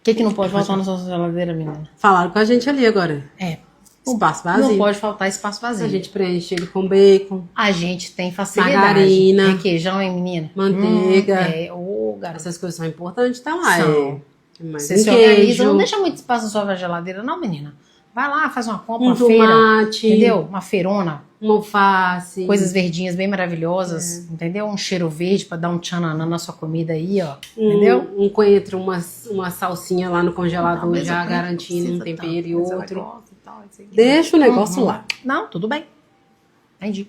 que não pode faltar na sua geladeira, menina? Falaram com a gente ali agora. Espaço vazio. Não pode faltar espaço vazio. A gente preenche ele com bacon. A gente tem facilidade. Margarina. Requeijão, hein, menina? Manteiga. Garota. Essas coisas são importantes, tá lá. São. Mas Você se organiza, não deixa muito espaço na sua geladeira, não, menina. Vai lá, faz uma compra, uma feira. Tomate. Entendeu? Uma feirona. Um alface. Coisas verdinhas bem maravilhosas. Entendeu? Um cheiro verde pra dar um tchananã na sua comida aí, ó. Entendeu? Um coentro, uma salsinha lá no congelador, Não, mas já eu garantindo um tempero e mas ela outro. gosta e tal, isso aqui. Deixa o negócio lá. Não, tudo bem. Entendi.